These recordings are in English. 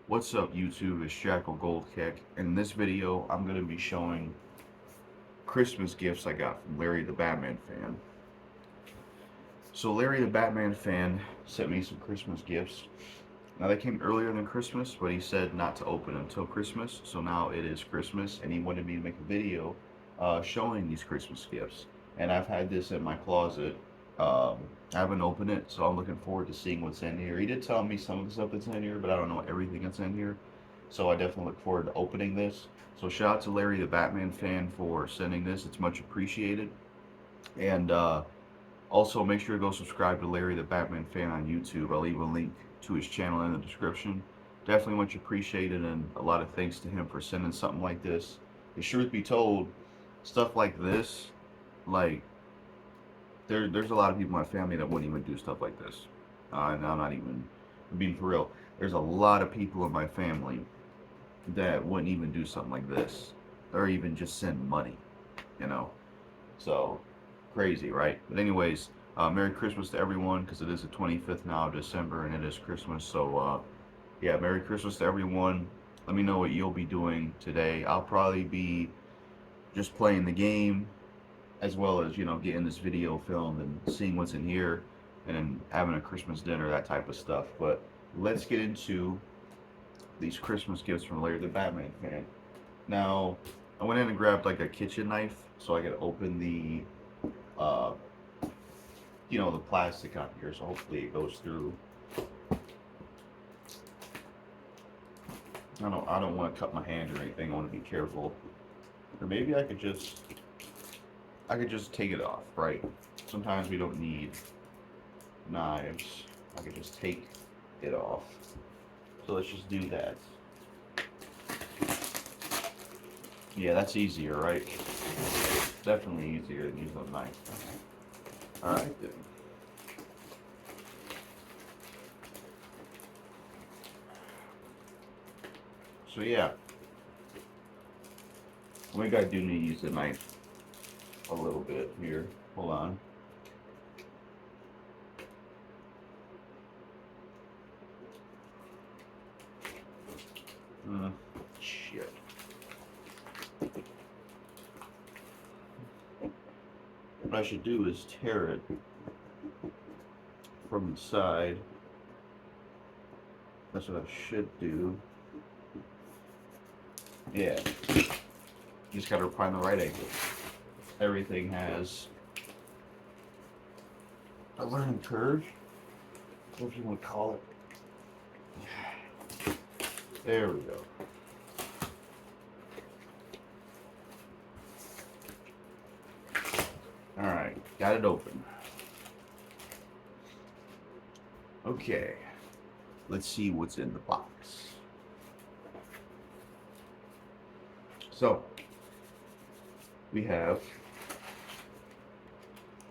What's up YouTube, it's JackalGoldKick. In this video, I'm going to be showing Christmas gifts I got from Larry the Batman fan. So Larry the Batman fan sent me some Christmas gifts. Now they came earlier than Christmas, but he said not to open until Christmas. So now it is Christmas and he wanted me to make a video showing these Christmas gifts. And I've had this in my closet. I haven't opened it, so I'm looking forward to seeing what's in here. He did tell me some of the stuff that's in here, but I don't know everything that's in here. So I definitely look forward to opening this. So shout out to Larry the Batman fan for sending this. It's much appreciated. And also make sure to go subscribe to Larry the Batman fan on YouTube. I'll leave a link to his channel in the description. Definitely much appreciated, and a lot of thanks to him for sending something like this. The truth be told, stuff like this, like there's a lot of people in my family that wouldn't even do stuff like this. And I'm not even being for real. There's a lot of people in my family that wouldn't even do something like this, or even just send money, you know. So crazy, right? But anyways, Merry Christmas to everyone, because it is the 25th now of December and it is Christmas. So yeah, Merry Christmas to everyone. Let me know what you'll be doing today. I'll probably be just playing the game, as well as getting this video filmed and seeing what's in here, and then having a Christmas dinner, that type of stuff. But let's get into these Christmas gifts from Larry the Batman fan. Now, I went in and grabbed like a kitchen knife so I could open uh, the plastic on here. So hopefully it goes through. I don't want to cut my hand or anything. I want to be careful. Or maybe I could just take it off, right? Sometimes we don't need knives. I could just take it off. So let's just do that. Yeah, that's easier, right? Definitely easier than using a knife. Alright then. So yeah, we gotta do need to use the knife a little bit here. Hold on. Shit. What I should do is tear it from the side. That's what I should do. Yeah. You just gotta find the right angle. Everything has a learning curve, what you want to call it. There we go. Alright, got it open. Okay, let's see what's in the box. So, we have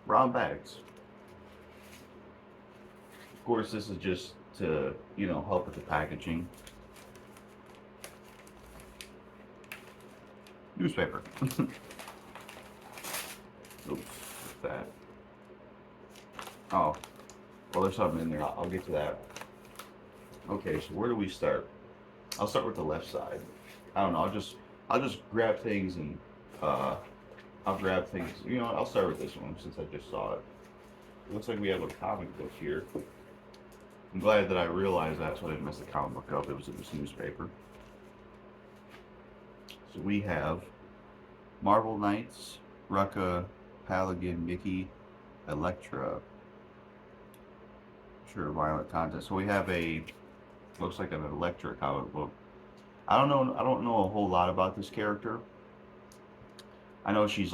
brown bags. Of course, this is just to, help with the packaging. Newspaper. Oops, what's that? Oh, well, there's something in there. I'll get to that. Okay, so where do we start? I'll start with the left side. I don't know. I'll just grab things and I'll grab things. You know what? I'll start with this one since I just saw it. It looks like we have a comic book here. I'm glad that I realized that, so I didn't mess the comic book up. It was in this newspaper. So we have Marvel Knights, Rucka, Paladin, Mickey, Elektra. Sure, violent content. So we have looks like an Elektra comic book. I don't know a whole lot about this character. I know she's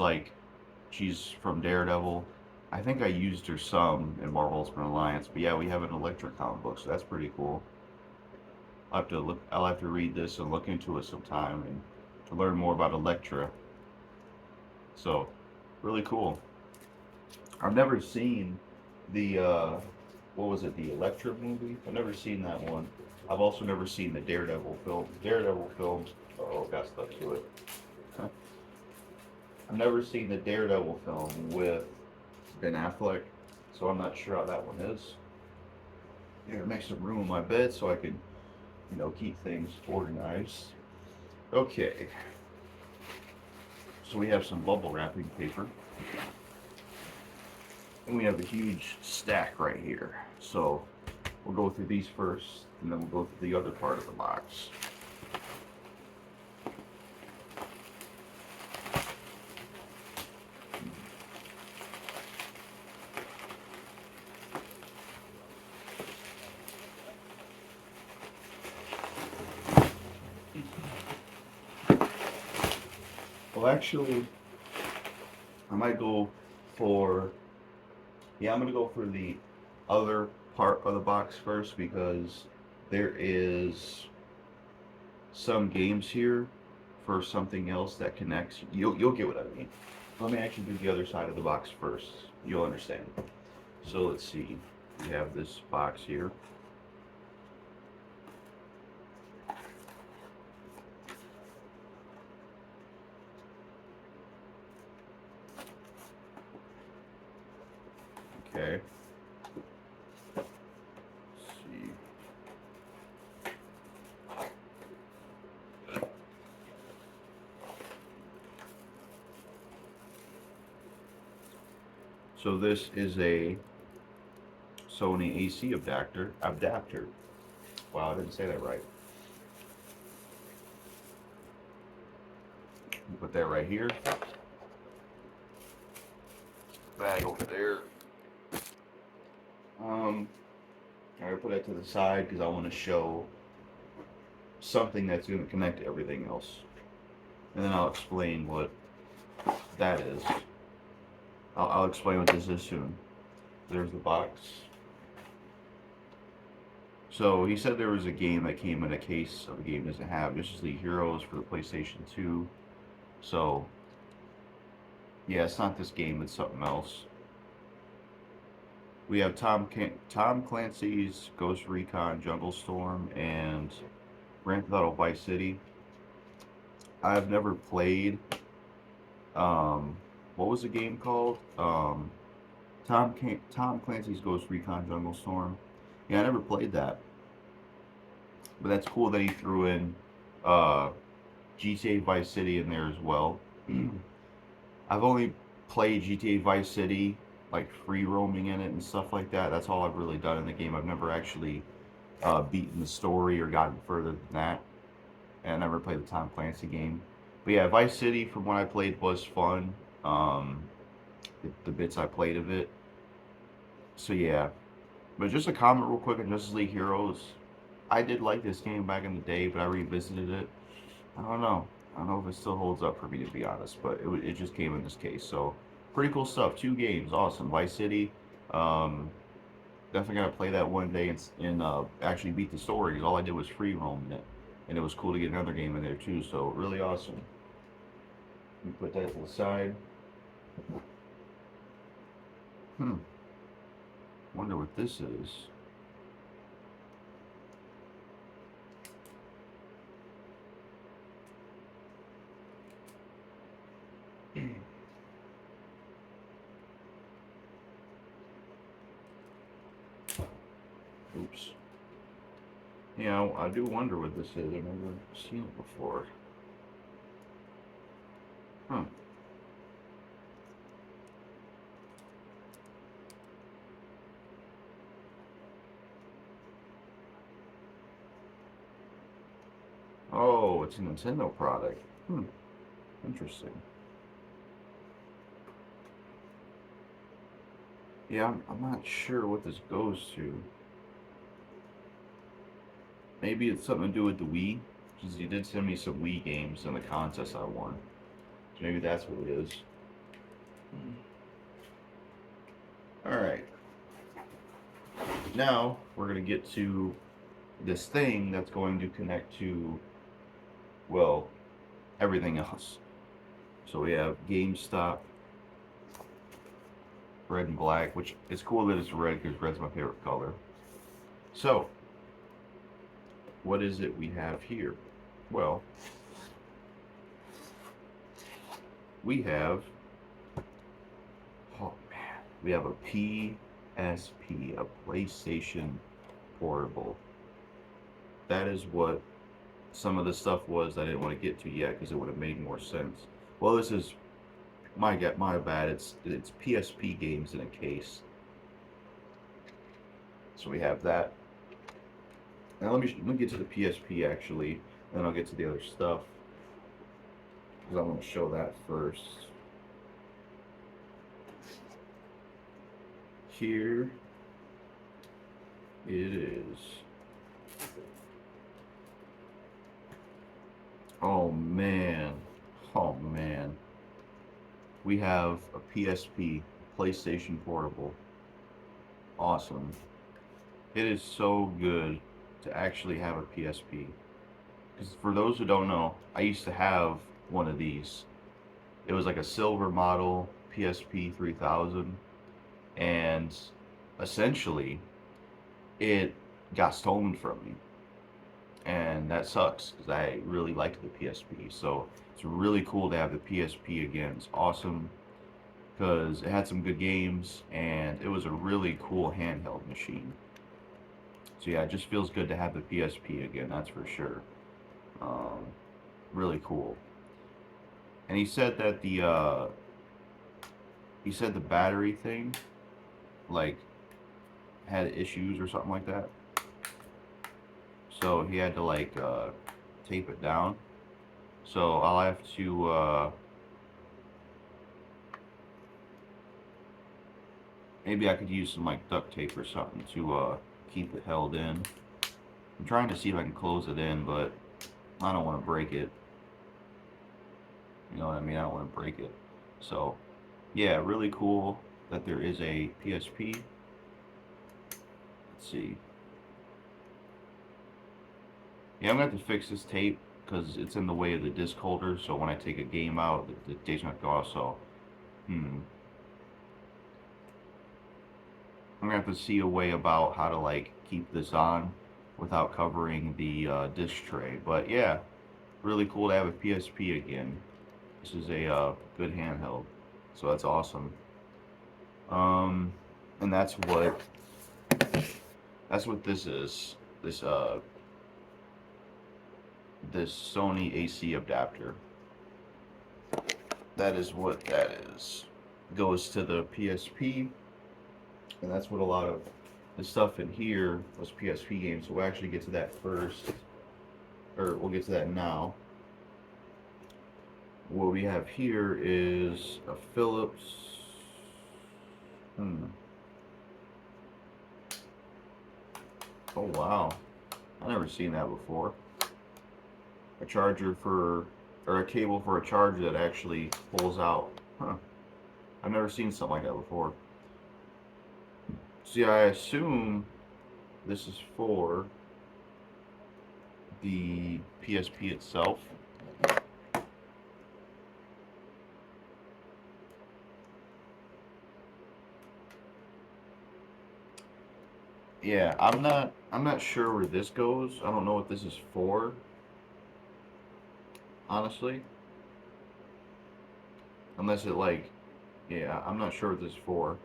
from Daredevil. I think I used her some in Marvel Ultimate Alliance, but yeah, we have an Elektra comic book, so that's pretty cool. I'll have to read this and look into it sometime and to learn more about Elektra. So, really cool. I've never seen the what was it, the Elektra movie? I've never seen that one. I've also never seen the Daredevil film. Oh, got stuck to it. I've never seen the Daredevil film with Ben Affleck, so I'm not sure how that one is. Here, make some room in my bed so I can keep things organized. Okay, so we have some bubble wrapping paper, and we have a huge stack right here. So we'll go through these first, and then we'll go through the other part of the box. Well, actually, I might go for, yeah, I'm going to go for the other part of the box first because there is some games here for something else that connects. You'll get what I mean. Let me actually do the other side of the box first. You'll understand. So let's see. We have this box here. Okay. Let's see. So this is a Sony AC adapter. Wow, I didn't say that right. Put that right here. Bag over there. I put that to the side because I want to show something that's going to connect to everything else, and then I'll explain what that is. I'll explain what this is soon. There's the box. So he said there was a game that came in a case of a game he doesn't have. This is the Heroes for the PlayStation 2. So yeah, it's not this game, it's something else. We have Tom Clancy's Ghost Recon Jungle Storm and Grand Theft Auto Vice City. I've never played. What was the game called? Tom Clancy's Ghost Recon Jungle Storm. Yeah, I never played that, but that's cool that he threw in GTA Vice City in there as well. I've only played GTA Vice City, like free roaming in it and stuff like that. That's all I've really done in the game. I've never actually beaten the story or gotten further than that. And I never played the Tom Clancy game. But yeah, Vice City, from what I played, was fun. The bits I played of it. So yeah. But just a comment real quick on Justice League Heroes. I did like this game back in the day, but I revisited it. I don't know. I don't know if it still holds up for me, to be honest, but it just came in this case. So pretty cool stuff. 2 games, awesome. Vice City. Definitely gonna play that one day and actually beat the story because all I did was free roam it, and it was cool to get another game in there too. So really awesome. Let me put that to the side. Wonder what this is. Oops. Yeah, I do wonder what this is. I've never seen it before. Huh. Oh, it's a Nintendo product. Interesting. Yeah, I'm not sure what this goes to. Maybe it's something to do with the Wii. Because he did send me some Wii games in the contest I won. So maybe that's what it is. Alright. Now, we're going to get to this thing that's going to connect to, well, everything else. So we have GameStop, red and black, which is cool that it's red because red's my favorite color. So, what is it we have here? Well, we have, oh man, we have a PSP, a PlayStation Portable. that is what some of the stuff was I didn't want to get to yet because it would have made more sense. Well, this is my bad. It's PSP games in a case. So we have that. Now let me get to the PSP actually, and then I'll get to the other stuff because I want to show that first. Here it is. Oh man. Oh man. We have a PSP, PlayStation Portable. Awesome. It is so good to actually have a PSP. Because for those who don't know, I used to have one of these. It was like a silver model PSP 3000, and essentially it got stolen from me, and that sucks because I really liked the PSP. So it's really cool to have the PSP again. It's awesome because it had some good games and it was a really cool handheld machine. So yeah, it just feels good to have the PSP again. That's for sure. Um, really cool. And he said the battery thing like had issues or something like that. So he had to like tape it down. So I'll have to maybe I could use some like duct tape or something to keep it held in. I'm trying to see if I can close it in, but I don't want to break it. You know what I mean? I don't want to break it. So yeah, really cool that there is a PSP. Let's see. Yeah, I'm gonna have to fix this tape because it's in the way of the disc holder. So when I take a game out, the tape's not go off. So, I'm gonna have to see a way about how to like keep this on without covering the disc tray. But yeah, really cool to have a PSP again. This is a good handheld, so that's awesome. Um, and that's what this is. This Sony AC adapter. That is what that is. Goes to the PSP, and that's what a lot of the stuff in here was PSP games. So we'll actually get to that first, or we'll get to that now. What we have here is a Philips. Oh wow, I never seen that before. A charger for, or a cable for a charger that actually pulls out. Huh. I've never seen something like that before. See, I assume this is for the PSP itself. Yeah, I'm not sure where this goes. I don't know what this is for, honestly. Unless it like, yeah, I'm not sure what this is for,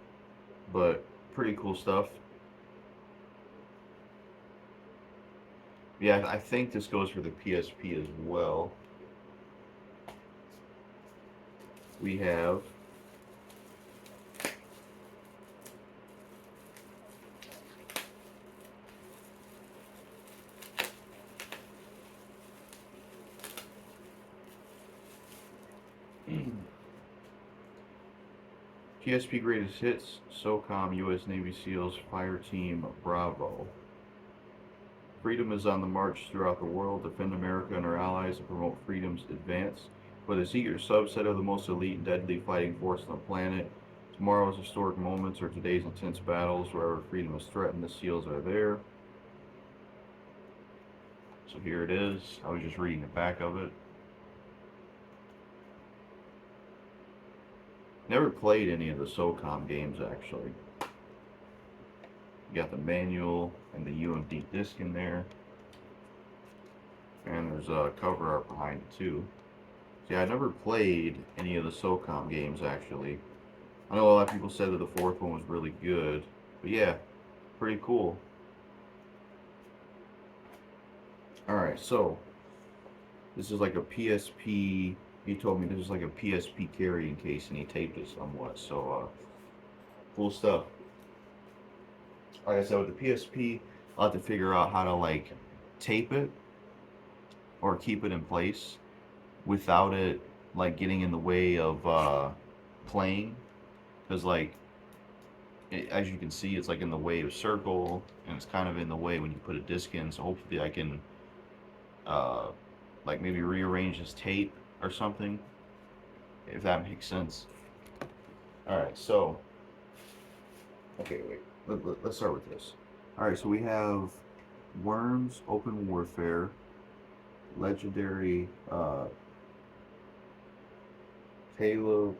but pretty cool stuff. Yeah, I think this goes for the PSP as well. We have PSP Greatest Hits, SOCOM, U.S. Navy SEALs, Fire Team, Bravo. Freedom is on the march throughout the world. Defend America and our allies and promote freedom's advance. But a secret subset of the most elite and deadly fighting force on the planet. Tomorrow's historic moments or today's intense battles. Wherever freedom is threatened, the SEALs are there. So here it is. I was just reading the back of it. Never played any of the SOCOM games, actually. You got the manual and the UMD disc in there. And there's a cover art behind it, too. See, I never played any of the SOCOM games, actually. I know a lot of people said that the fourth one was really good. But yeah, pretty cool. Alright, so this is like a PSP. He told me this is like a PSP carrying case, and he taped it somewhat. So, cool stuff. Like I said, with the PSP, I'll have to figure out how to like tape it or keep it in place without it like getting in the way of playing. Because like as you can see, it's like in the way of circle, and it's kind of in the way when you put a disc in. So hopefully I can uh, like maybe rearrange this tape or something, if that makes sense. All right, so okay, wait. Let's start with this. All right, so we have Worms Open Warfare, Legendary Halo,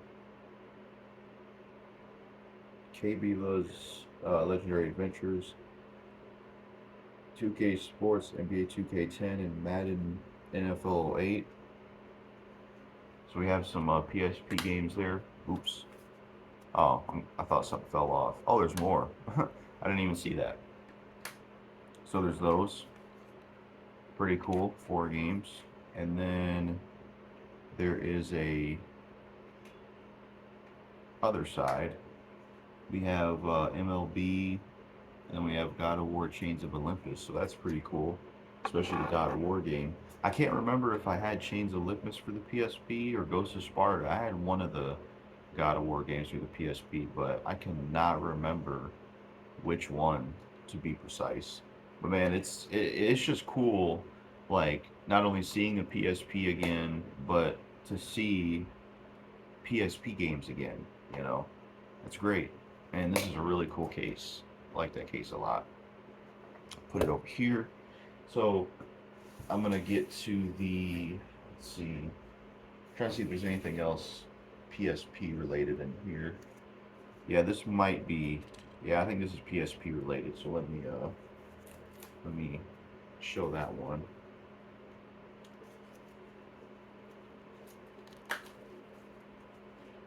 KBLA's Legendary Adventures, 2K Sports, NBA 2K10, and Madden NFL 8. So we have some PSP games there. Oops. Oh, I thought something fell off. Oh, there's more. I didn't even see that. So there's those. Pretty cool. 4 games. And then there is a other side. We have MLB, and then we have God of War Chains of Olympus. So that's pretty cool, especially the God of War game. I can't remember if I had Chains of Olympus for the PSP or Ghost of Sparta. I had one of the God of War games for the PSP, but I cannot remember which one to be precise. But man, it's just cool, like not only seeing the PSP again, but to see PSP games again. You know, that's great. And this is a really cool case. I like that case a lot. Put it over here. So I'm gonna get to the, let's see, trying to see if there's anything else PSP related in here. Yeah, this might be, yeah, I think this is PSP related. So let me show that one.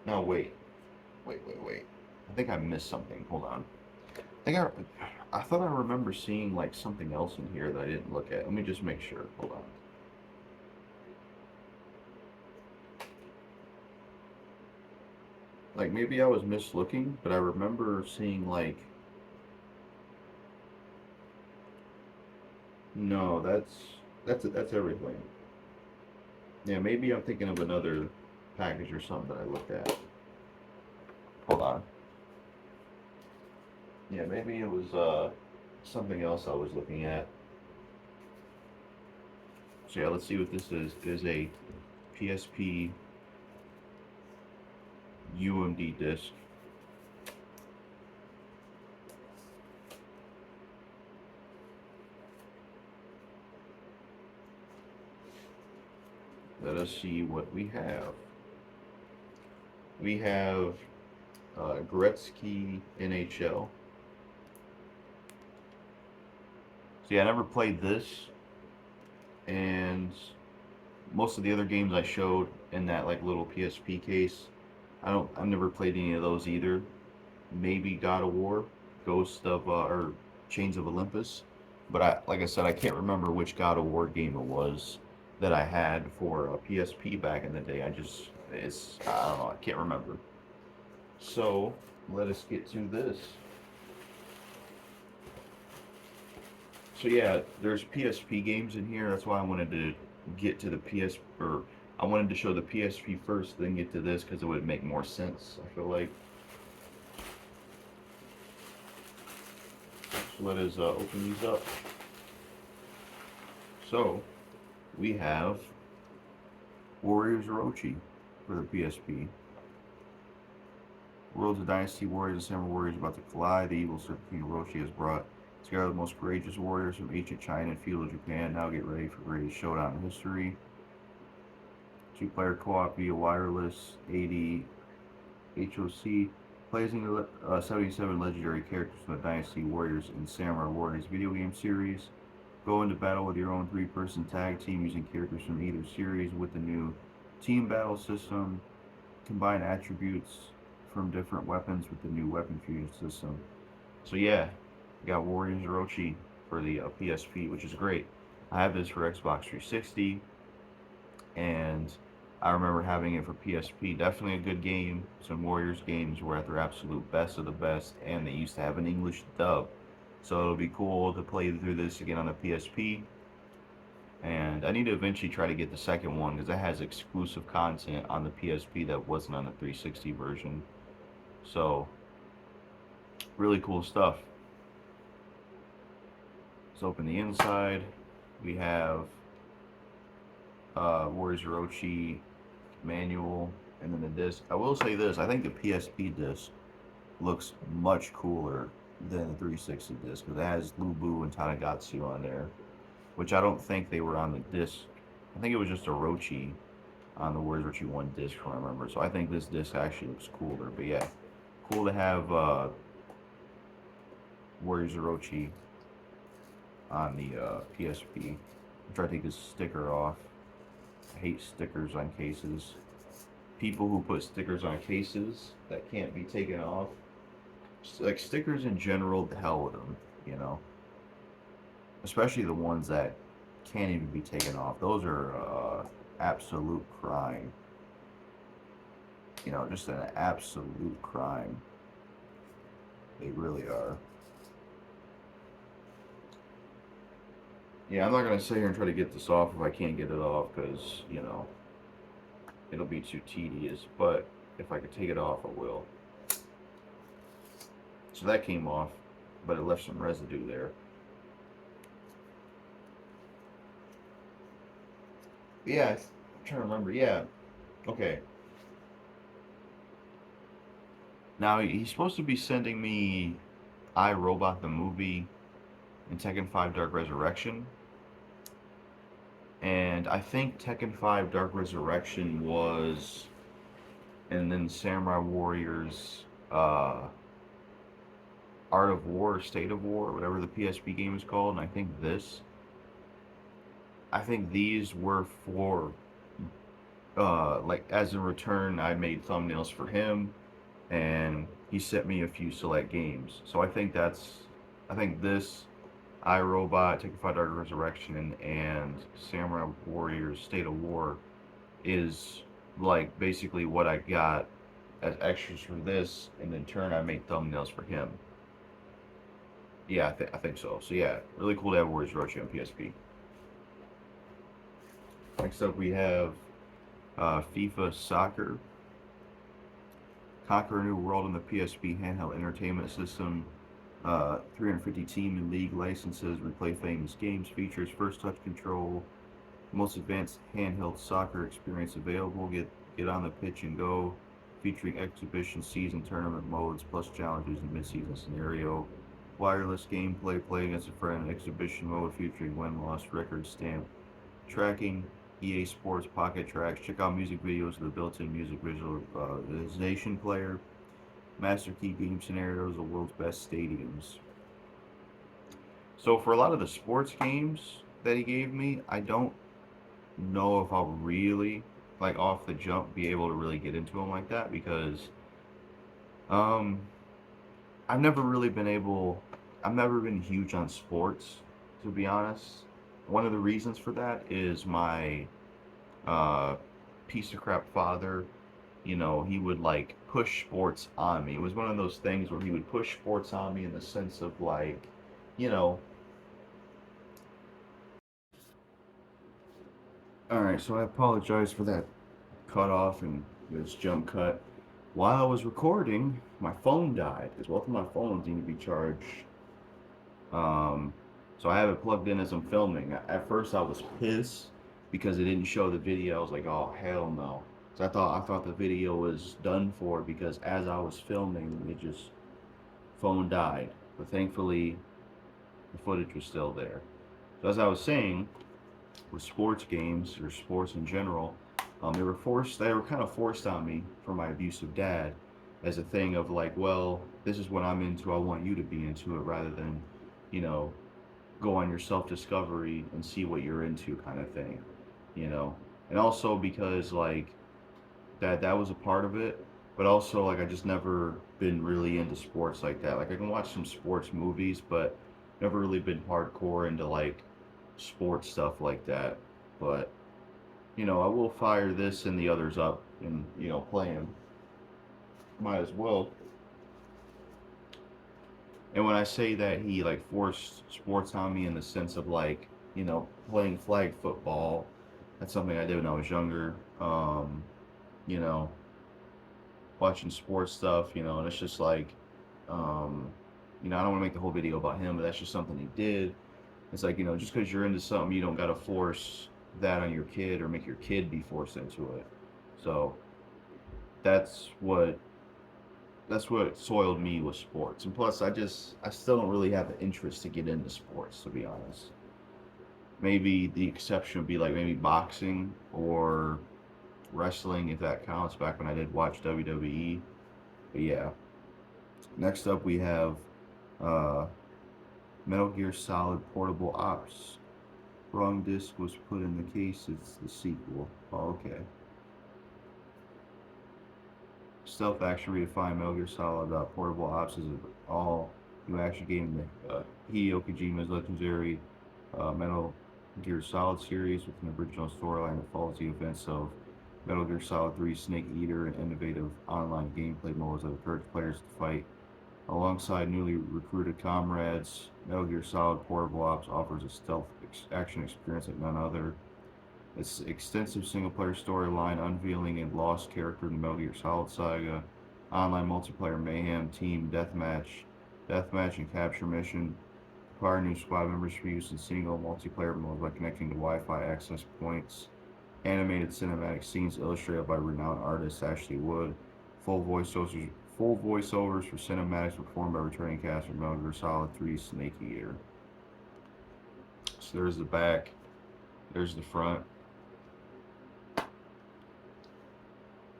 No, wait. I think I missed something. Hold on. I thought I remember seeing like something else in here that I didn't look at. Let me just make sure. Hold on. Like maybe I was mislooking, but I remember seeing like, no, that's everything. Yeah, maybe I'm thinking of another package or something that I looked at. Hold on. Yeah, maybe it was something else I was looking at. So yeah, let's see what this is. It is a PSP UMD disc. Let us see what we have. We have Gretzky NHL. So yeah, I never played this, and most of the other games I showed in that like little PSP case, I've never played any of those either. Maybe God of War, Ghost of or Chains of Olympus, but like I said, I can't remember which God of War game it was that I had for a PSP back in the day. I don't know, I can't remember. So let us get to this. So yeah, there's PSP games in here. That's why I wanted to get to the or I wanted to show the PSP first, then get to this because it would make more sense, I feel like. So let us open these up. So we have Warriors Orochi for the PSP. Worlds of Dynasty Warriors and Samurai Warriors about to collide. The evil Serpent King Orochi has brought together the most courageous warriors from ancient China and feudal Japan. Now get ready for the greatest showdown in history. 2-player co-op via wireless, 80 HOC. Plays in the 77 legendary characters from the Dynasty Warriors and Samurai Warriors video game series. Go into battle with your own 3-person tag team using characters from either series with the new team battle system. Combine attributes from different weapons with the new weapon fusion system. So yeah, we got Warriors Orochi for the PSP, which is great. I have this for Xbox 360, and I remember having it for PSP. Definitely a good game. Some Warriors games were at their absolute best of the best, and they used to have an English dub. So it'll be cool to play through this again on the PSP. And I need to eventually try to get the second one because it has exclusive content on the PSP that wasn't on the 360 version. So, really cool stuff. Let's open the inside. We have Warriors Orochi manual, and then the disc. I will say this: I think the PSP disc looks much cooler than the 360 disc because it has Lubu and Tanagatsu on there, which I don't think they were on the disc. I think it was just Orochi on the Warriors Orochi 1 disc, from what I remember. So I think this disc actually looks cooler. But yeah, cool to have Warriors Orochi on the PSP. I'm trying to take this sticker off. I hate stickers on cases. People who put stickers on cases that can't be taken off. Like stickers in general, the hell with them, you know. Especially the ones that can't even be taken off. Those are absolute crime. You know, just an absolute crime. They really are. Yeah, I'm not gonna sit here and try to get this off if I can't get it off, because you know it'll be too tedious. But if I could take it off, I will. So that came off, but it left some residue there. Yeah, I'm trying to remember. Yeah, okay. Now he's supposed to be sending me I, Robot the movie and Tekken 5 Dark Resurrection. And I think Tekken 5 Dark Resurrection was, and then Samurai Warriors Art of War, State of War, whatever the PSP game is called. And I think these were for, like, as a return, I made thumbnails for him, and he sent me a few select games. So I think this, iRobot, Tekken 5 Dark Resurrection, and Samurai Warriors State of War is like basically what I got as extras for this, and in turn I made thumbnails for him. Yeah, I think so. So yeah, really cool to have Warriors Orochi on PSP. Next up we have FIFA Soccer. Conquer a new world on the PSP handheld entertainment system. 350 team and league licenses, replay famous games, features first touch control, most advanced handheld soccer experience available. Get on the pitch and go, featuring exhibition season tournament modes plus challenges and mid-season scenario. Wireless gameplay, play against a friend, exhibition mode featuring win-loss record stamp tracking. EA Sports Pocket Tracks. Check out music videos of the built-in music visualization player. Master Key game scenarios, the world's best stadiums. So for a lot of the sports games that he gave me, I don't know if I'll really, like off the jump, be able to really get into them like that, because um I've never really been able I've never been huge on sports, to be honest. One of the reasons for that is my uh piece of crap father. You know, he would like push sports on me. It was one of those things where he would push sports on me in the sense of like, you know, all right, so I apologize for that cut off and this jump cut. While I was recording, my phone died because both of my phones need to be charged. Um, so I have it plugged in as I'm filming. At first, I was pissed because it didn't show the video. I was like, "Oh hell no!" So I thought the video was done for because as I was filming, it just phone died. But thankfully, the footage was still there. So as I was saying, with sports games or sports in general, they were kind of forced on me from my abusive dad as a thing of like, well, this is what I'm into, I want you to be into it, rather than, you know, go on your self-discovery and see what you're into kind of thing, you know. And also because like that was a part of it, but also like I just never been really into sports like that. Like I can watch some sports movies, but never really been hardcore into like sports stuff like that. But you know, I will fire this and the others up and you know play them. Might as well. And when I say that he like forced sports on me in the sense of like you know playing flag football, that's something I did when I was younger. You know, watching sports stuff, you know, and it's just like, um, you know, I don't want to make the whole video about him, but that's just something he did. It's like, you know, just because you're into something, you don't got to force that on your kid or make your kid be forced into it. So that's what that's what soiled me with sports. And plus, I still don't really have the interest to get into sports, to be honest. Maybe the exception would be like maybe boxing or wrestling, if that counts. Back when I did watch WWE, but yeah. Next up, we have uh, Metal Gear Solid Portable Ops. Wrong disc was put in the case. It's the sequel. Oh, okay. Stealth action redefined. Metal Gear Solid Portable Ops is an all new action game in the Hideo Kojima's legendary Metal Gear Solid series with an original storyline that follows the events of Metal Gear Solid 3 Snake Eater and innovative online gameplay modes that encourage players to fight alongside newly recruited comrades. Metal Gear Solid Portable Ops offers a stealth action experience like none other. Its extensive single-player storyline, unveiling a lost character in the Metal Gear Solid saga, online multiplayer mayhem, team deathmatch and capture mission, acquire new squad members for use in single multiplayer modes by connecting to Wi-Fi access points, animated cinematic scenes illustrated by renowned artist Ashley Wood, full voiceovers, full voiceovers for cinematics performed by returning cast from Metal Gear Solid 3 Snake Eater. So there's the back, there's the front,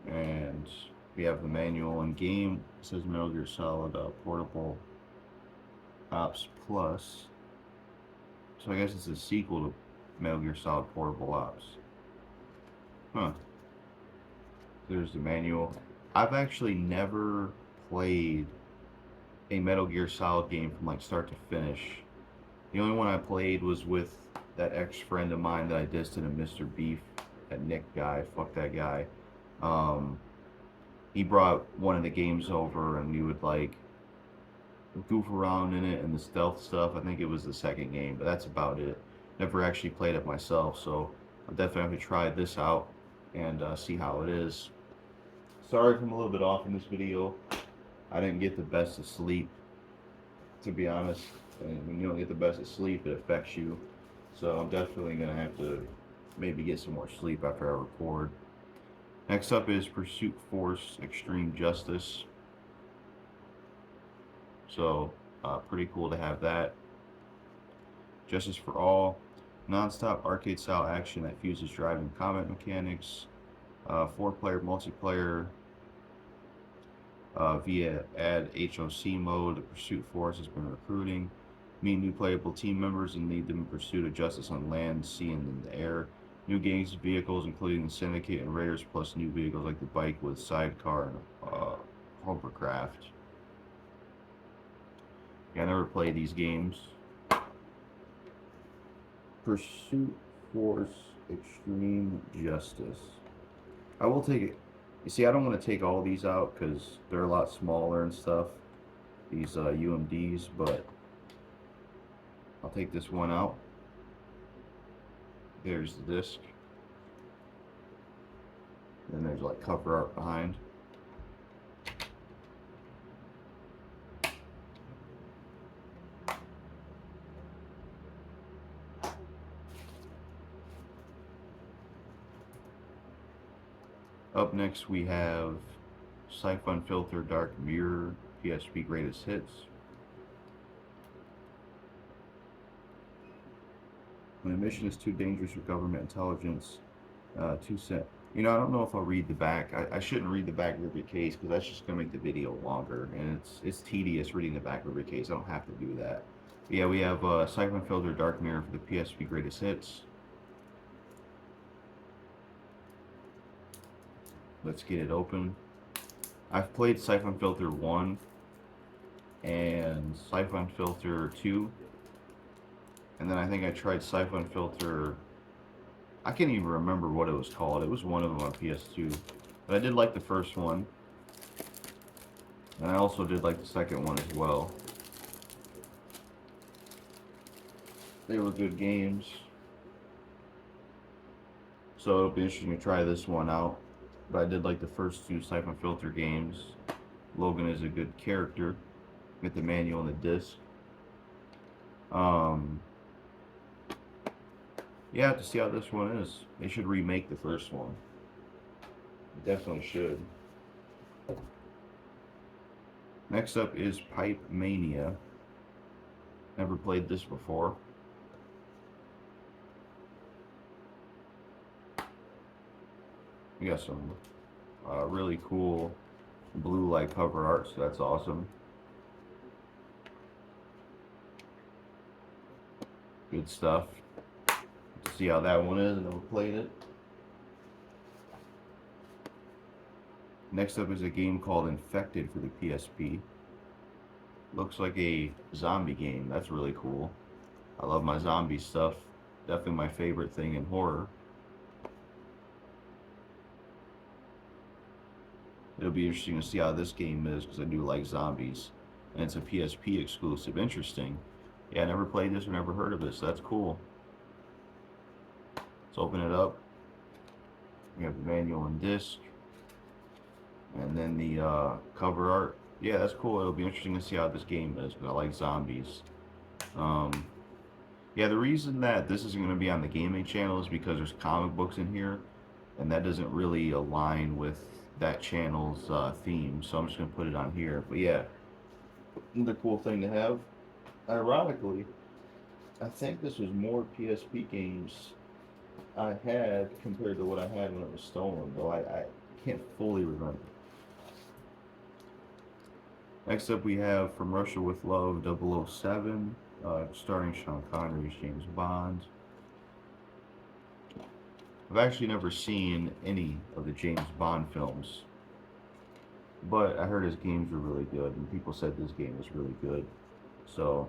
and we have the manual and game. It says Metal Gear Solid Portable Ops Plus. So I guess it's a sequel to Metal Gear Solid Portable Ops. Huh. There's the manual. I've actually never played a Metal Gear Solid game from like start to finish. The only one I played was with that ex-friend of mine that I dissed in a Mr. Beef, that Nick guy, fuck that guy. Um, he brought one of the games over and we would like goof around in it and the stealth stuff. I think it was the second game, but that's about it. Never actually played it myself, so I'll definitely have to try this out and see how it is. Sorry if I'm a little bit off in this video. I didn't get the best of sleep, to be honest. And when you don't get the best of sleep, it affects you. So I'm definitely going to have to maybe get some more sleep after I record. Next up is Pursuit Force Extreme Justice. So pretty cool to have that. Justice for All. Non-stop arcade-style action that fuses driving combat mechanics. 4-player multiplayer via add HOC mode. The Pursuit Force has been recruiting. Meet new playable team members and lead them in pursuit of justice on land, sea, and in the air. New games and vehicles, including the Syndicate and Raiders, plus new vehicles like the bike with sidecar and hovercraft. Yeah, I never played these games. Pursuit Force Extreme Justice. I will take it. You see, I don't want to take all these out because they're a lot smaller and stuff. These UMDs, but I'll take this one out. There's the disc. Then there's like cover art behind. Up next we have Siphon Filter Dark Mirror PSP Greatest Hits. When a mission is too dangerous for government intelligence, too set. You know, I don't know if I'll read the back. I shouldn't read the back of every case because that's just gonna make the video longer, and it's tedious reading the back of every case. I don't have to do that. But yeah, we have Siphon Filter Dark Mirror for the PSP Greatest Hits. Let's get it open. I've played Siphon Filter 1 and Siphon Filter 2. And then I think I tried Siphon Filter. I can't even remember what it was called. It was one of them on PS2. But I did like the first one. And I also did like the second one as well. They were good games. So it'll be interesting to try this one out. But I did like the first two Siphon Filter games. Logan is a good character. Get the manual and the disc. Yeah, to see how this one is. They should remake the first one. Definitely should. Next up is Pipe Mania. Never played this before. We got some really cool blue light cover art, so that's awesome. Good stuff. To see how that one is, and never played it. Next up is a game called Infected for the PSP. Looks like a zombie game. That's really cool. I love my zombie stuff. Definitely my favorite thing in horror. It'll be interesting to see how this game is because I do like zombies. And it's a PSP exclusive. Interesting. Yeah, I never played this or never heard of this. That's cool. Let's open it up. We have the manual and disc. And then the cover art. Yeah, that's cool. It'll be interesting to see how this game is, but I like zombies. Yeah, the reason that this isn't going to be on the gaming channel is because there's comic books in here, and that doesn't really align with that channel's theme, so I'm just going to put it on here. But yeah, another cool thing to have. Ironically, I think this was more PSP games I had compared to what I had when it was stolen, though I can't fully remember. Next up we have From Russia with Love 007, starring Sean Connery as James Bond. I've actually never seen any of the James Bond films, but I heard his games were really good, and people said this game was really good. So,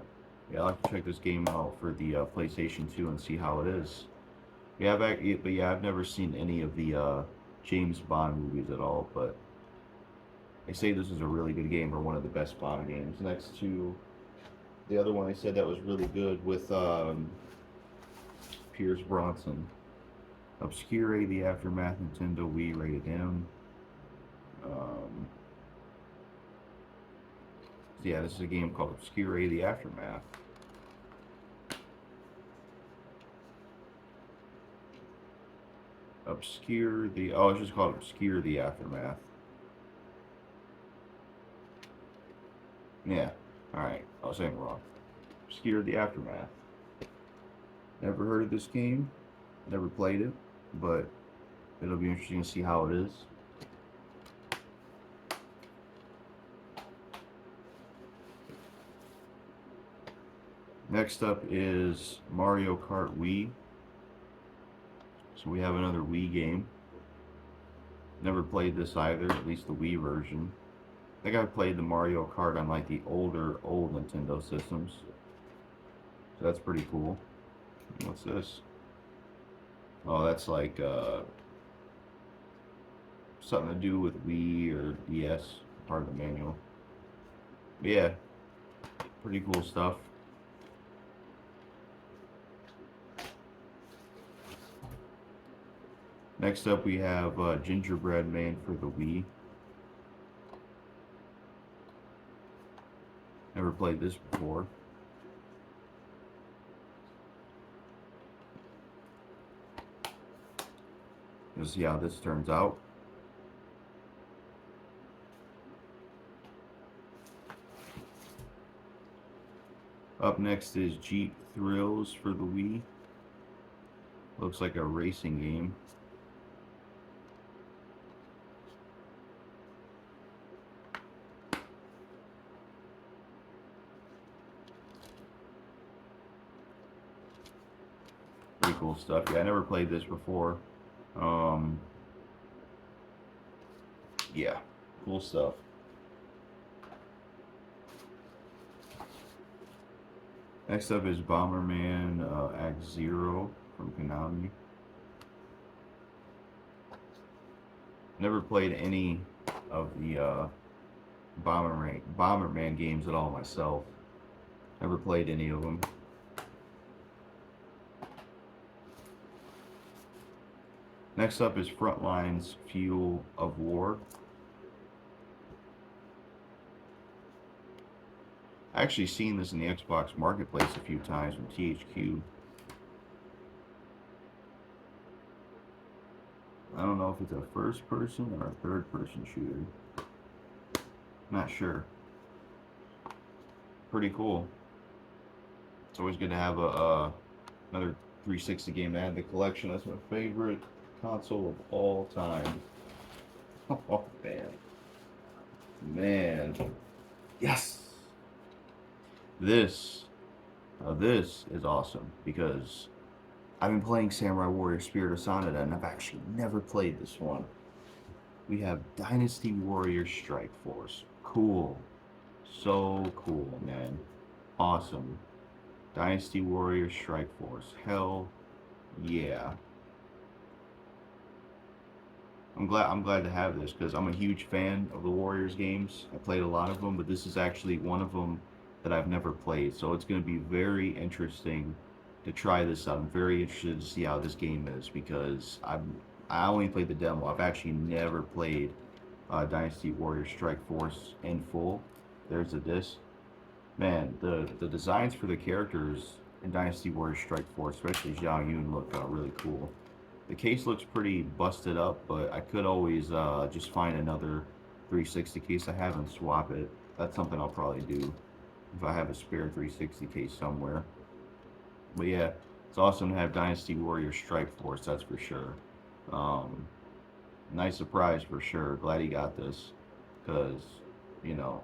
yeah, I'll have to check this game out for the PlayStation 2 and see how it is. Yeah, but yeah, I've never seen any of the James Bond movies at all, but they say this is a really good game, or one of the best Bond games. Next to the other one, they said that was really good with Pierce Bronson. Obscure the Aftermath Nintendo Wii rated M. Yeah, this is a game called Obscure the Aftermath. It's just called Obscure the Aftermath. Yeah, alright, I was saying wrong. Obscure the Aftermath. Never heard of this game, never played it, but it'll be interesting to see how it is. Next up is Mario Kart Wii. So we have another Wii game. Never played this either, at least the Wii version. I think I played the Mario Kart on like the old Nintendo systems. So that's pretty cool. What's this? Oh, that's like something to do with Wii or DS, part of the manual. But yeah, pretty cool stuff. Next up we have Gingerbread Man for the Wii. Never played this before. Let's see how this turns out. Up next is Jeep Thrills for the Wii. Looks like a racing game. Pretty cool stuff. Yeah, I never played this before. Yeah, cool stuff. Next up is Bomberman Act Zero from Konami. Never played any of the Bomberman games at all myself. Never played any of them. Next up is Frontlines Fuel of War. I actually seen this in the Xbox Marketplace a few times from THQ. I don't know if it's a first person or a third person shooter. Not sure. Pretty cool. It's always good to have another 360 game to add to the collection. That's my favorite console of all time. Oh man. Man. Yes. This is awesome because I've been playing Samurai Warrior Spirit of Sonata and I've actually never played this one. We have Dynasty Warrior Strike Force. Cool. So cool, man. Awesome. Dynasty Warrior Strike Force. Hell yeah. I'm glad to have this because I'm a huge fan of the Warriors games. I played a lot of them, but this is actually one of them that I've never played. So it's going to be very interesting to try this out. I'm very interested to see how this game is because I only played the demo. I've actually never played Dynasty Warrior Strike Force in full. There's a disc. Man, the designs for the characters in Dynasty Warrior Strike Force, especially Xiao Yun, look really cool. The case looks pretty busted up, but I could always just find another 360 case I have and swap it. That's something I'll probably do if I have a spare 360 case somewhere. But yeah, it's awesome to have Dynasty Warrior Strike Force, that's for sure. Um, Nice surprise for sure. Glad he got this, because, you know,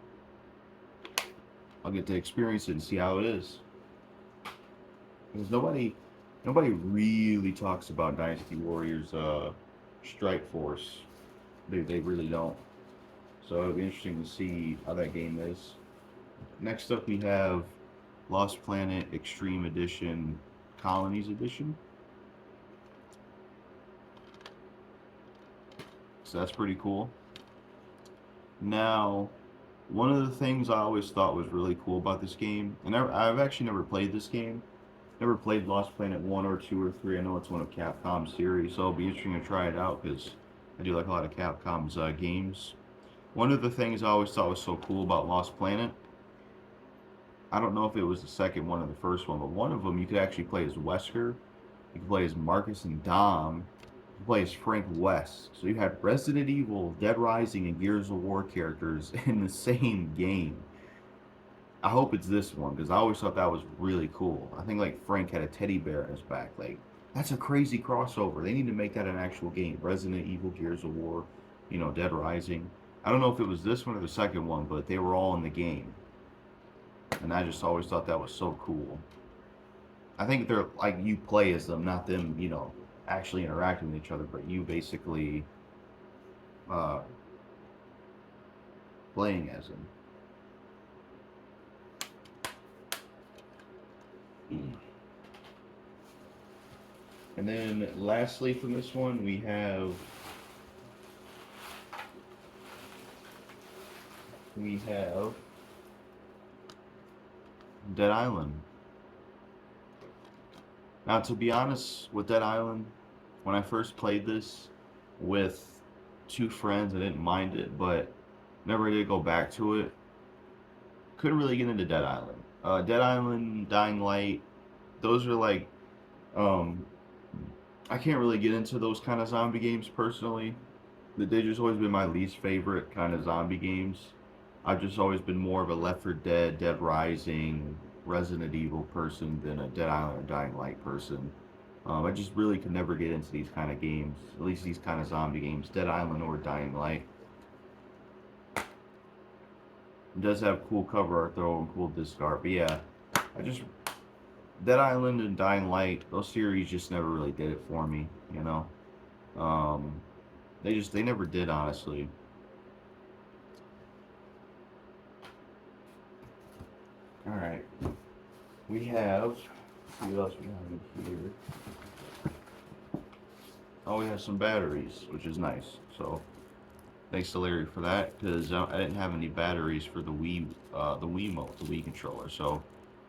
I'll get to experience it and see how it is. Because nobody really talks about Dynasty Warriors Strike Force. They really don't. So it'll be interesting to see how that game is. Next up we have Lost Planet Extreme Edition Colonies Edition. So that's pretty cool. Now, one of the things I always thought was really cool about this game, and I've actually never played this game. Never played Lost Planet 1 or 2 or 3. I know it's one of Capcom's series, so it'll be interesting to try it out because I do like a lot of Capcom's games. One of the things I always thought was so cool about Lost Planet, I don't know if it was the second one or the first one, but one of them you could actually play as Wesker, you could play as Marcus and Dom, you could play as Frank West. So you had Resident Evil, Dead Rising, and Gears of War characters in the same game. I hope it's this one because I always thought that was really cool. I think like Frank had a teddy bear in his back. Like that's a crazy crossover. They need to make that an actual game. Resident Evil, Gears of War, Dead Rising. I don't know if it was this one or the second one, but they were all in the game, and I just always thought that was so cool. I think they're like you play as them, not them, actually interacting with each other, but you basically uh, playing as them. And then lastly from this one we have Dead Island. Now to be honest with Dead Island, when I first played this with two friends I didn't mind it, but never did go back to it. Couldn't really get into Dead Island. Dead Island, Dying Light, those are like um I can't really get into those kind of zombie games personally. They just always been my least favorite kind of zombie games. I've just always been more of a Left 4 Dead, Dead Rising, Resident Evil person than a Dead Island or Dying Light person. I just really could never get into these kind of games, at least these kind of zombie games, Dead Island or Dying Light. It does have cool cover art though and cool disc art, but yeah, Dead Island and Dying Light, those series just never really did it for me, Um, they never did, honestly. Alright. we have, let's see what else we have in here. Oh, we have some batteries, which is nice. So thanks to Larry for that, because I didn't have any batteries for the Wiimote, the Wii controller. So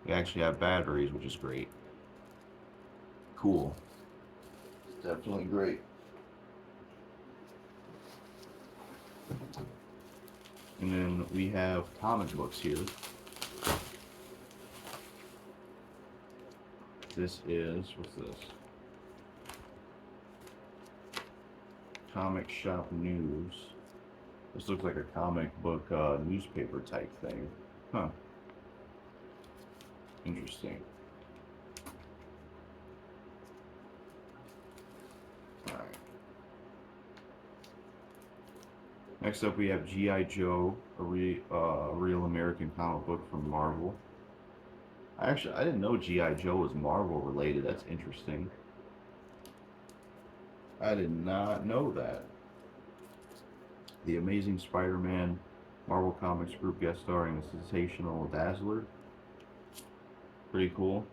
we actually have batteries, which is great. Cool. It's definitely great. And then we have comic books here. This is, what's this? Comic Shop News. This looks like a comic book newspaper type thing. Huh. Interesting. Alright. Next up we have G.I. Joe, a real American comic book from Marvel. I didn't know G.I. Joe was Marvel related. That's interesting. I did not know that. The Amazing Spider-Man Marvel Comics group guest starring the sensational Dazzler. Pretty cool.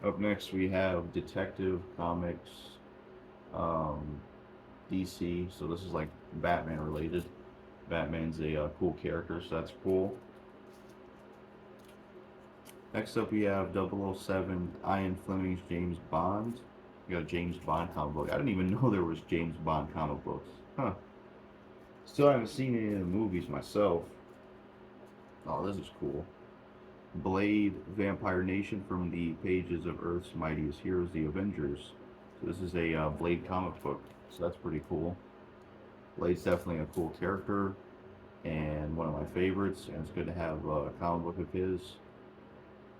Up next we have Detective Comics DC. So this is like Batman related. Batman's a cool character, so that's cool. Next up we have 007 Ian Fleming's James Bond. We got a James Bond comic book. I didn't even know there was James Bond comic books. Huh. Still haven't seen any of the movies myself. Oh, this is cool. Blade Vampire Nation from the pages of Earth's Mightiest Heroes, the Avengers. So this is a Blade comic book, so that's pretty cool. Blade's definitely a cool character and one of my favorites, and it's good to have a comic book of his.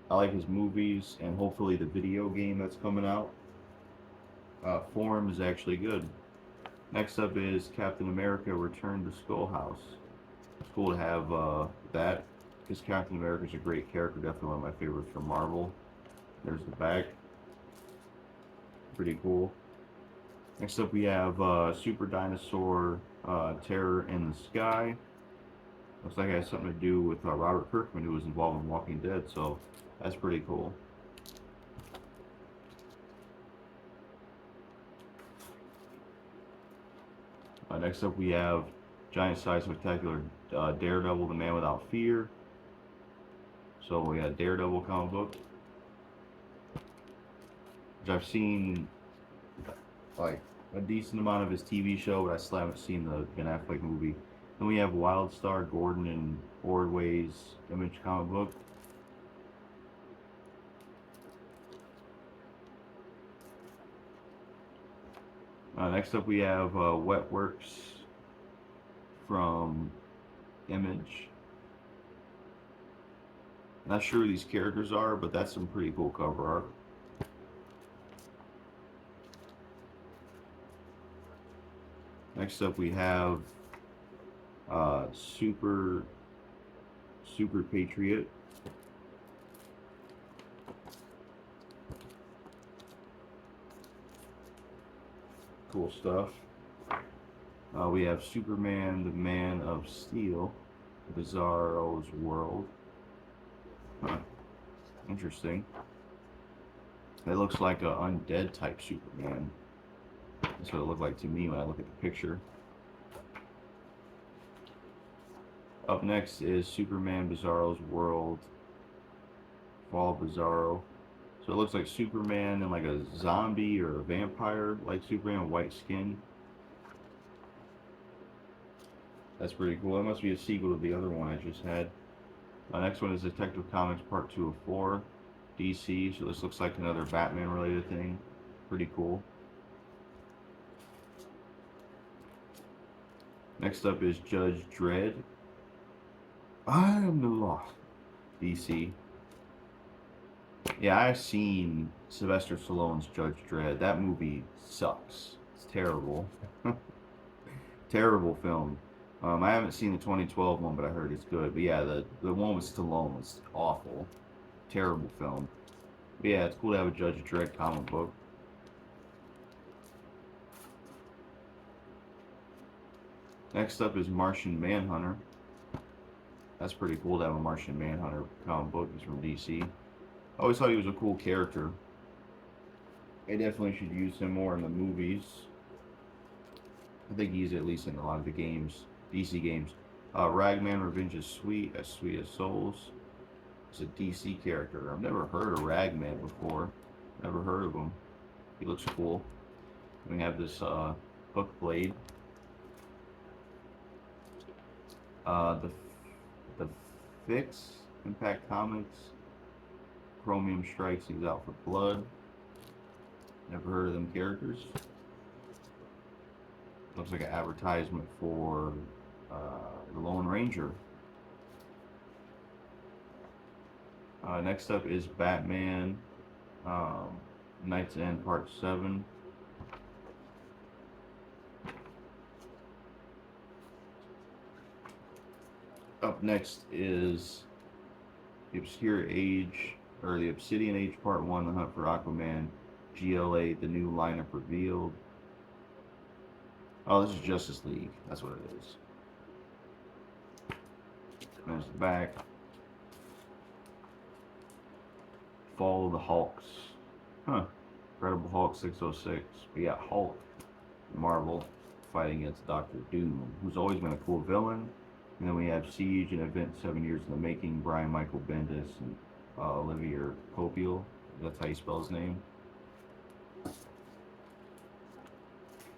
I like his movies, and hopefully the video game that's coming out. Form is actually good. Next up is Captain America Return to Skullhouse. It's cool to have that, because Captain America is a great character, definitely one of my favorites from Marvel. There's the back. Pretty cool. Next up we have Super Dinosaur Terror in the Sky. Looks like it has something to do with Robert Kirkman, who was involved in Walking Dead, so that's pretty cool. Next up we have Giant Size Spectacular Daredevil, the Man Without Fear. So we got Daredevil comic book, which I've seen like a decent amount of his TV show, but I still haven't seen the Ben Affleck movie. Then we have Wildstar Gordon and Ordway's Image comic book. Next up we have Wetworks from Image. Not sure who these characters are, but that's some pretty cool cover art. Next up we have Super Patriot. Cool stuff. We have Superman, the Man of Steel, Bizarro's World. Huh. Interesting. It looks like an undead type Superman. That's what it looked like to me when I look at the picture. Up next is Superman, Bizarro's World, Fall Bizarro. So it looks like Superman and like a zombie or a vampire, like Superman, white skin. That's pretty cool. That must be a sequel to the other one I just had. Next one is Detective Comics Part 2 of 4, DC. So this looks like another Batman related thing. Pretty cool. Next up is Judge Dredd. I am the law. DC. Yeah, I've seen Sylvester Stallone's Judge Dredd. That movie sucks. It's terrible. Terrible film. I haven't seen the 2012 one, but I heard it's good. But yeah, the one with Stallone was awful. Terrible film. But yeah, it's cool to have a Judge Dredd comic book. Next up is Martian Manhunter. That's pretty cool to have a Martian Manhunter comic book. He's from DC. I always thought he was a cool character. They definitely should use him more in the movies. I think he's at least in a lot of the games, DC games. Ragman Revenge is sweet as souls. He's a DC character. I've never heard of Ragman before. Never heard of him. He looks cool. We have this hook blade. The Fix Impact Comics. Chromium Strikes. He's out for blood. Never heard of them characters. Looks like an advertisement for the Lone Ranger. Next up is Batman Night's End Part 7. Up next is the Obscure Age, or the Obsidian Age Part 1, The Hunt for Aquaman, GLA, the new lineup revealed. Oh, this is Justice League. That's what it is. There's the back. Fall of the Hulks. Huh. Incredible Hulk 606. We got Hulk, Marvel, fighting against Doctor Doom, who's always been a cool villain. And then we have Siege, an event 7 years in the making, Brian Michael Bendis and Olivier Copiel. That's how you spell his name.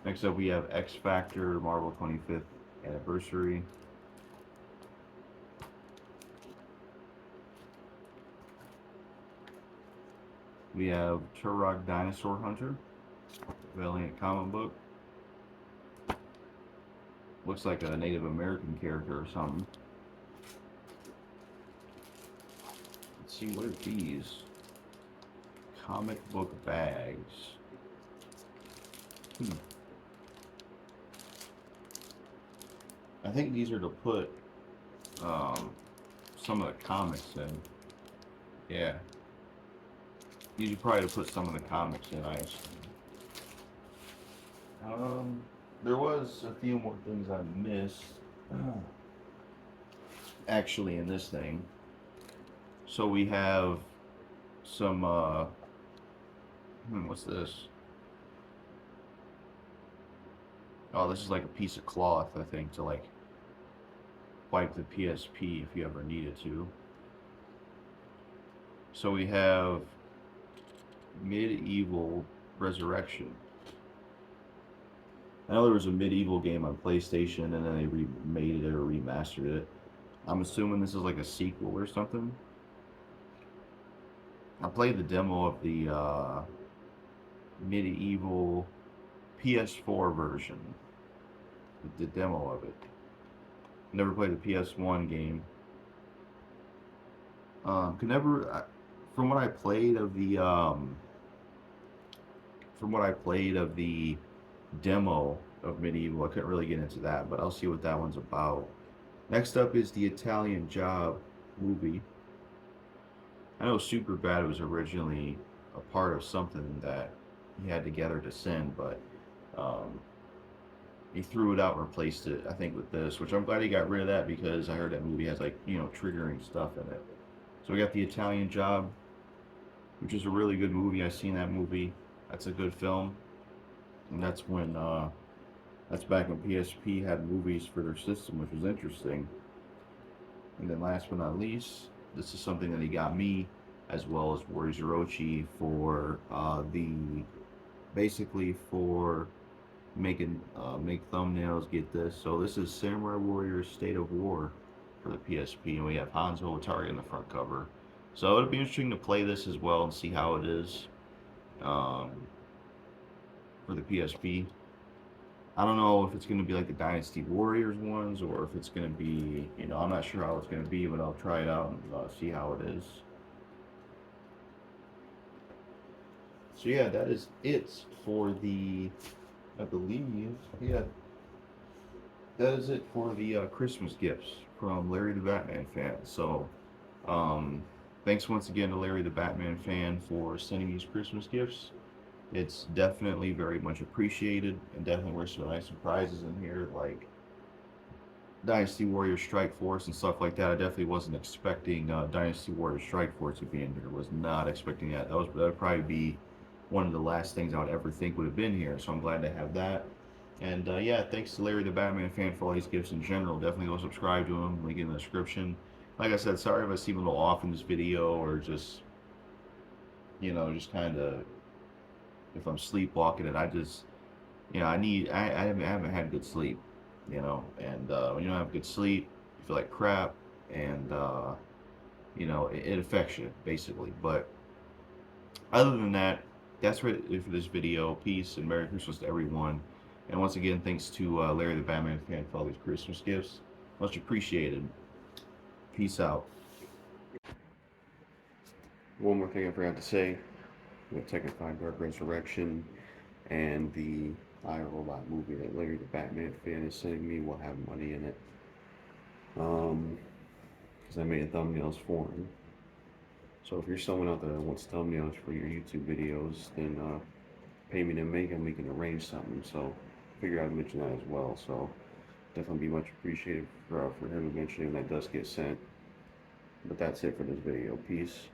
Next up, we have X Factor, Marvel 25th Anniversary. We have Turok Dinosaur Hunter, Valiant comic book. Looks like a Native American character or something. Let's see, what are these? Comic book bags. I think these are to put some of the comics in. Yeah. These are probably to put some of the comics in, I assume. There was a few more things I missed. Actually, in this thing. So we have some, what's this? Oh, this is like a piece of cloth, I think, to like wipe the PSP if you ever needed to. So we have Medieval Resurrection. I know there was a Medieval game on PlayStation and then they remade it or remastered it. I'm assuming this is like a sequel or something. I played the demo of the Medieval PS4 version. The demo of it. Never played the PS1 game. From what I played of the demo of Medieval, I couldn't really get into that, but I'll see what that one's about. Next up is the Italian Job movie. I know Superbad was originally a part of something that he had together to send, but he threw it out and replaced it, I think, with this, which I'm glad he got rid of that because I heard that movie has, like, you know, triggering stuff in it. So we got the Italian Job, which is a really good movie. I've seen that movie. That's a good film. And that's when, that's back when PSP had movies for their system, which was interesting. And then last but not least, this is something that he got me, as well as Warriors Orochi, for basically for making, make thumbnails, get this. So this is Samurai Warriors State of War for the PSP, and we have Hanzo Atari in the front cover. So it'll be interesting to play this as well and see how it is for the PSP. I don't know if it's going to be like the Dynasty Warriors ones or if it's going to be, you know, I'm not sure how it's going to be, but I'll try it out and see how it is. So yeah, that is it for the, I believe, yeah, that is it for the Christmas gifts from Larry the Batman Fan. So, thanks once again to Larry the Batman Fan for sending these Christmas gifts. It's definitely very much appreciated, and definitely there's some nice surprises in here, like Dynasty Warrior Strike Force and stuff like that. I definitely wasn't expecting Dynasty Warrior Strike Force to be in here. Was not expecting that. That would probably be one of the last things I would ever think would have been here. So I'm glad to have that. And yeah, thanks to Larry the Batman fan for all these gifts in general. Definitely go subscribe to him. Link in the description. Like I said, sorry if I seem a little off in this video or just, just kind of if I'm sleepwalking and I just, I haven't had good sleep, and when you don't have good sleep, you feel like crap, and, it affects you, basically. But other than that, that's it for this video. Peace and Merry Christmas to everyone. And once again, thanks to Larry the Batman fan for all these Christmas gifts. Much appreciated. Peace out. One more thing I forgot to say. With Tekken 5 Dark Resurrection and the I Robot movie that Larry the Batman fan is sending me will have money in it. Because I made thumbnails for him. So if you're someone out there that wants thumbnails for your YouTube videos, then pay me to make them. We can arrange something. So figure I'd mention that as well. So definitely be much appreciated for him eventually when that does get sent. But that's it for this video. Peace.